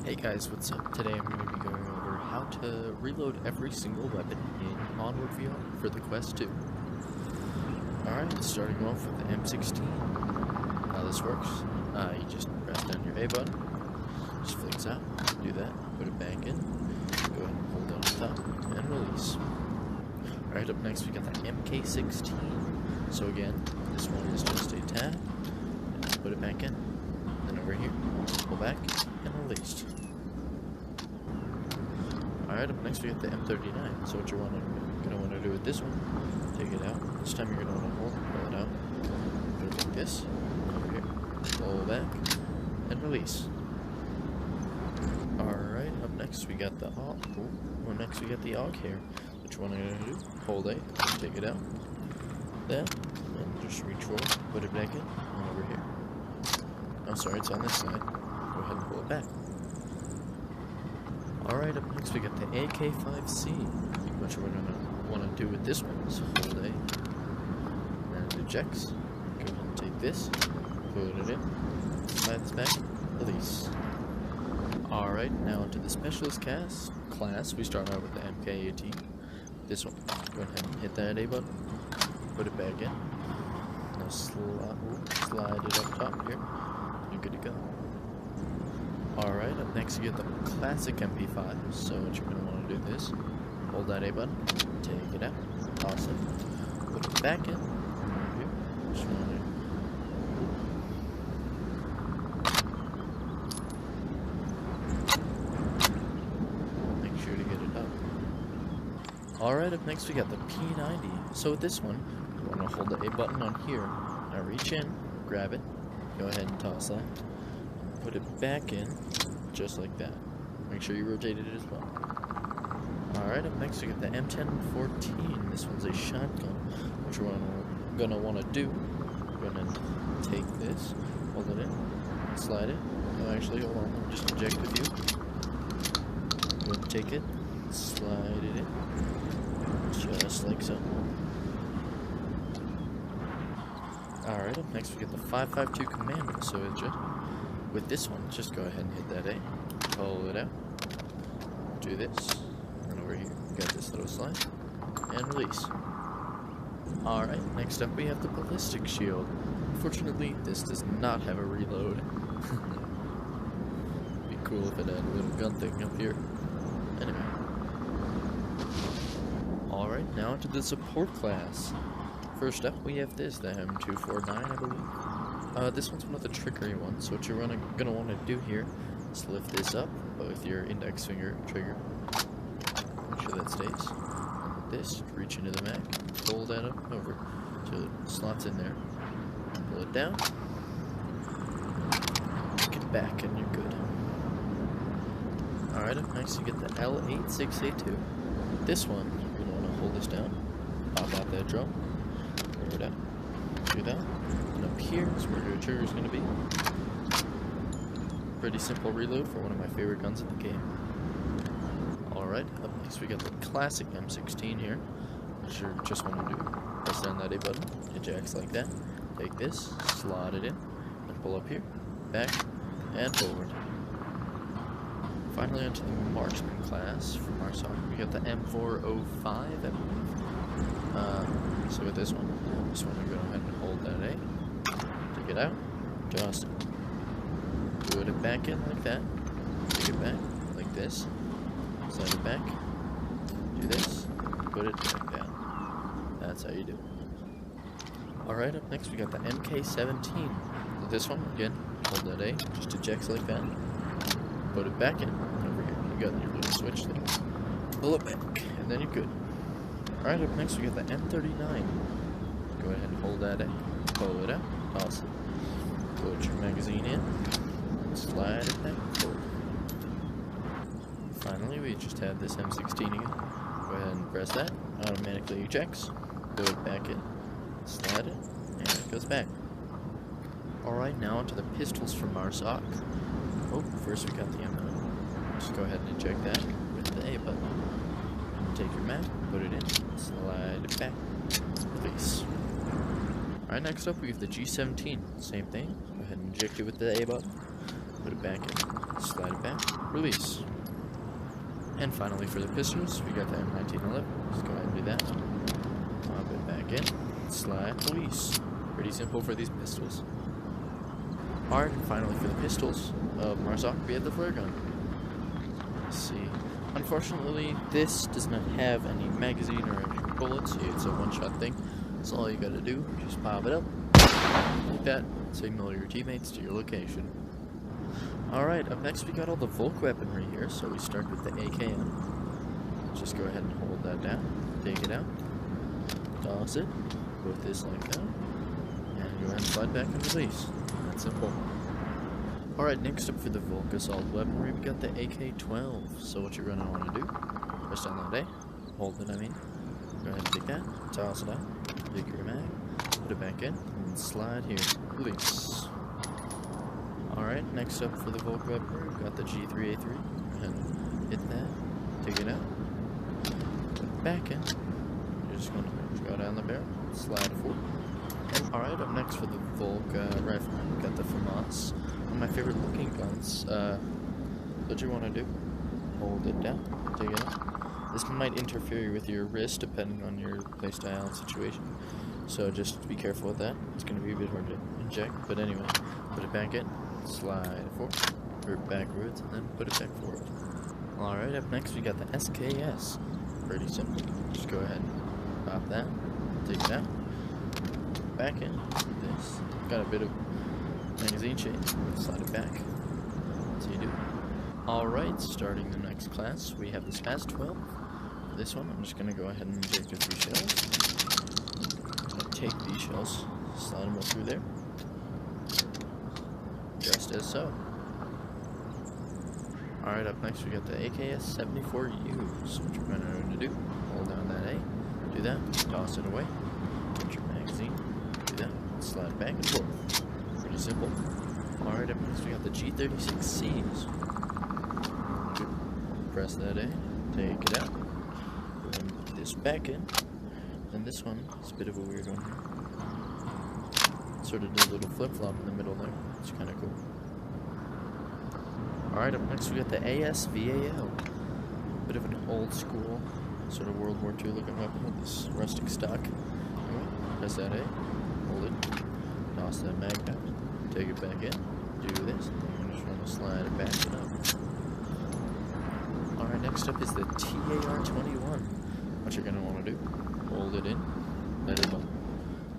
Hey guys, what's up? Today I'm going to be going over how to reload every single weapon in Onward VR for the Quest 2. Alright, starting off with the M16. How this works, you just press down your A button, just flicks out, do that, put it back in, go ahead and hold down the top, and release. Alright, up next we got the MK16. So again, this one is just a tab, and put it back in, then over here, pull back, and released. Alright, up next we got the M39. So what you're gonna want to do with this one, take it out. This time you're gonna want to pull it out, put it like this, over here, pull back, and release. Alright, up next we got the AUG here. What you want to do, hold A, take it out, then, and just reach forward, put it back in, and over here. Oh, sorry, it's on this side. Go ahead and pull it back. Alright, up next we got the AK-5C. What you're going to want to do with this one is hold A, and it ejects. Go ahead and take this, put it in, slide this back, release. Alright, now into the Specialist class, we start out with the MK18. This one, go ahead and hit that A button, put it back in. Now slide it up top here. You're good to go. Alright, up next you get the classic MP5. So what you're going to want to do is hold that A button, take it out, toss it, put it back in. Just want to make sure to get it up. Alright, up next we got the P90. So with this one, you want to hold the A button on here. Now reach in, grab it, go ahead and toss that. Put it back in, just like that. Make sure you rotate it as well. Alright, up next we get the M1014. This one's a shotgun. What you're gonna want to do, you're gonna take this, hold it in, slide it. No, actually, hold on, let me just inject with you. Go ahead and take it, slide it in, just like so. Alright, up next we get the 5.52 Commando. So it's just with this one, just go ahead and hit that A, pull it out, do this, and over here, you got this little slide, and release. Alright, next up we have the Ballistic Shield. Unfortunately, this does not have a reload. Be cool if it had a little gun thing up here. Anyway. Alright, now into the support class. First up, we have this, the M249, I believe. This one's one of the trickery ones, so what you're gonna want to do here is lift this up with your index finger trigger. Make sure that stays. And this, reach into the mag, pull that up over so it slots in there. Pull it down, kick it back, and you're good. Alright, up next you get the L86A2. This one, you're gonna want to hold this down, pop out that drum, throw it out, do that. And up here is where your trigger is going to be. Pretty simple reload for one of my favorite guns in the game. Alright, up next we got the classic M16 here. What you just want to do, press down that A button, ejects like that. Take this, slot it in, and pull up here, back, and forward. Finally onto the marksman class from our side. We got the M405, I believe. So with this one, just want to go ahead and hold that A. Take it out, toss it, put it back in like that, take it back like this, slide it back, do this, put it back down. That's how you do it. Alright, up next we got the MK17. With this one, again, hold that A, just ejects like that, put it back in, over here, you got your little switch thing, pull it back, and then you're good. Alright, up next we got the M39. Go ahead and hold that A, pull it out, toss it, put your magazine in, slide it back forward. Finally, we just have this M16 again. Go ahead and press that, automatically ejects, put it back in, slide it, and it goes back. Alright, now onto the pistols from Marsoc. Oh, first we got the M9. Just go ahead and eject that with the A button. Take your mag, put it in, slide it back, release. Alright, next up we have the G17. Same thing. Go ahead and inject it with the A button, put it back in, slide it back, release. And finally for the pistols, we got the M1911. Just go ahead and do that. Pop it back in, slide, release. Pretty simple for these pistols. Alright, and finally for the pistols of Marzoc, we have the flare gun. Let's see. Unfortunately, this does not have any magazine or extra bullets. It's a one-shot thing. So all you gotta do, just pop it up, like that, signal your teammates to your location. Alright, up next we got all the Volk weaponry here, so we start with the AKM. Just go ahead and hold that down, take it out, toss it, put this like that, and go ahead and slide back and release. That's simple. Alright, next up for the Volk assault weaponry, we got the AK-12. So what you're going to want to do, press down that A, hold it, go ahead and take that, toss it out, take your mag, put it back in, and slide here, release. Alright, next up for the Volk weaponry, we've got the G3A3, and hit that, take it out, put it back in, you're just going to go down the barrel, slide it forward. Alright, up next for the Volk rifleman, we've got the FAMAS. One of my favorite looking guns. What you want to do, hold it down, take it out. This might interfere with your wrist depending on your playstyle and situation, so just be careful with that. It's going to be a bit hard to inject, but anyway, put it back in, slide it forward, put it backwards, and then put it back forward. Alright, up next we got the SKS. Pretty simple. Just go ahead and pop that, take it out, put it back in, this. Got a bit of magazine chain, slide it back. That's how you do. Alright, starting the next class, we have the SPAS 12. For this one, I'm just going to go ahead and inject a few shells. I'm going to take these shells, slide them up through there. Just as so. Alright, up next we got the AKS-74U. So what you're going to do, hold down that A, do that, toss it away, put your magazine, do that, slide it back and forth. Pretty simple. Alright, up next we got the G36Cs. Press that A, take it out, and put this back in. And this one is a bit of a weird one here. Sort of do a little flip-flop in the middle there. It's kind of cool. Alright, up next we got the ASVAL. Bit of an old school, sort of World War II looking weapon with this rustic stock. Anyway, press that A, hold it, toss that mag out, take it back in, do this, and just want to slide it back and up. Alright, next up is the TAR-21. What you're going to want to do, hold it in, let it go,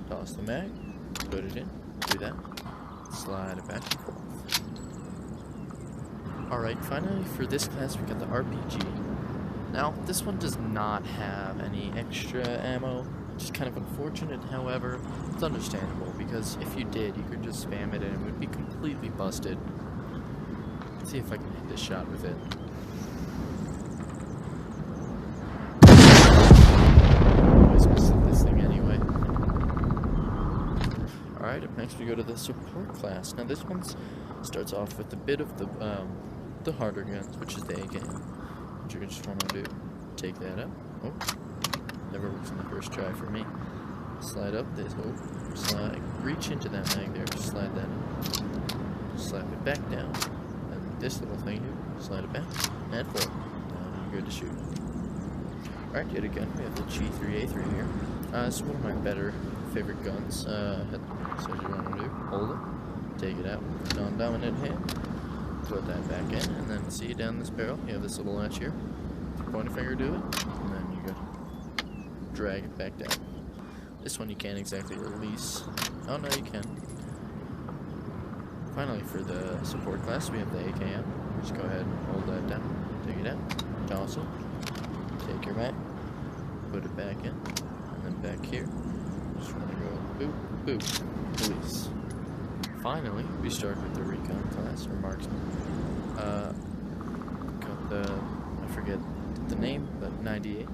toss the mag, put it in, do that, slide it back and forth. Alright, finally for this class we got the RPG. Now, this one does not have any extra ammo, which is kind of unfortunate. However, it's understandable, because if you did, you could just spam it and it would be completely busted. Let's see if I can hit this shot with it. Always miss this thing anyway. Alright, up next we go to the support class. Now this one starts off with a bit of the harder guns, which is the AKM. What you're just want to do, take that up. Oh, never works on the first try for me. Slide up this, oh, slide, reach into that mag there, just slide that in. Slap it back down, and this little thing here, slide it back, and forward, and you're good to shoot. Alright, yet again, we have the G3A3 here. This is one of my better favorite guns. So what you want to do, hold it, take it out, non-dominant hand, put that back in, and then see down this barrel, you have this little latch here. Point a finger to it, and then you go drag it back down. This one you can't exactly release. Oh no, you can. Finally, for the support class, we have the AKM. Just go ahead and hold that down, take it out, toss it, take your mag, put it back in, and then back here. Just want to go boop, boop, release. Finally, we start with the recon class, or marksman. Got the, I forget the name, but 98.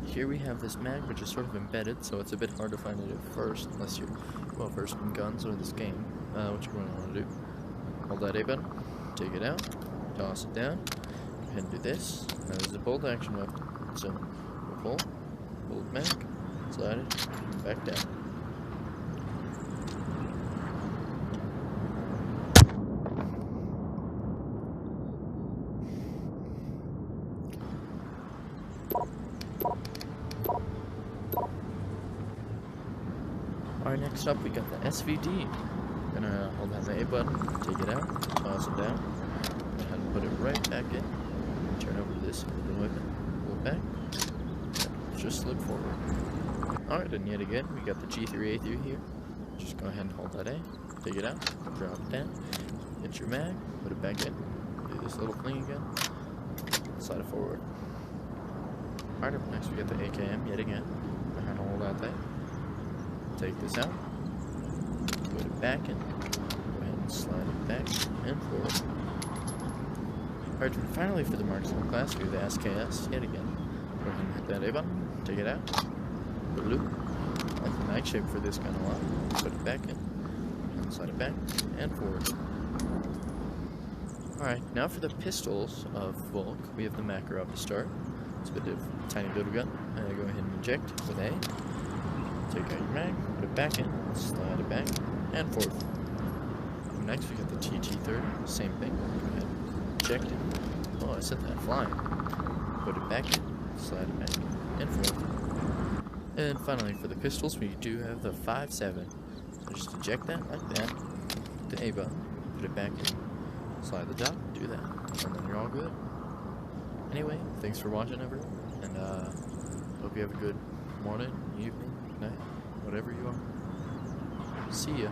Here we have this mag, which is sort of embedded, so it's a bit hard to find it at first, unless you're well versed in guns or this game. What you're going to want to do, hold that A button, take it out, toss it down, go ahead and do this. Now there's a bolt action weapon, so we'll pull, hold mag, slide it, back down. Alright, next up we got the SVD. Gonna hold down the A button, take it out, toss it down, go ahead and put it right back in. Turn over this open weapon, pull it back, and just slip forward. Alright, and yet again, we got the G3A3 here. Just go ahead and hold that A, take it out, drop it down, hit your mag, put it back in, do this little thing again, slide it forward. Alright, up next we got the AKM yet again. Go ahead and hold out that. Take this out, put it back in, go ahead and slide it back and forward. Alright, and finally for the marksman class, we have the SKS yet again. Go ahead and hit that A button, take it out, put a loop, like the night shape for this kind of line, put it back in, and slide it back and forward. Alright, now for the pistols of Volk, we have the macro up to start. It's a bit of a tiny little gun. Go ahead and eject with A. Take out your mag, put it back in, slide it back, and forward. Next we got the TT30, same thing. Go ahead, eject it. Oh, I sent that flying. Put it back in, slide it back, and forward. And finally for the pistols, we do have the 5.7. So just eject that like that, the A button, put it back in, slide the top, do that, and then you're all good. Anyway, thanks for watching everyone, and hope you have a good morning, evening, night, whatever you are. See ya.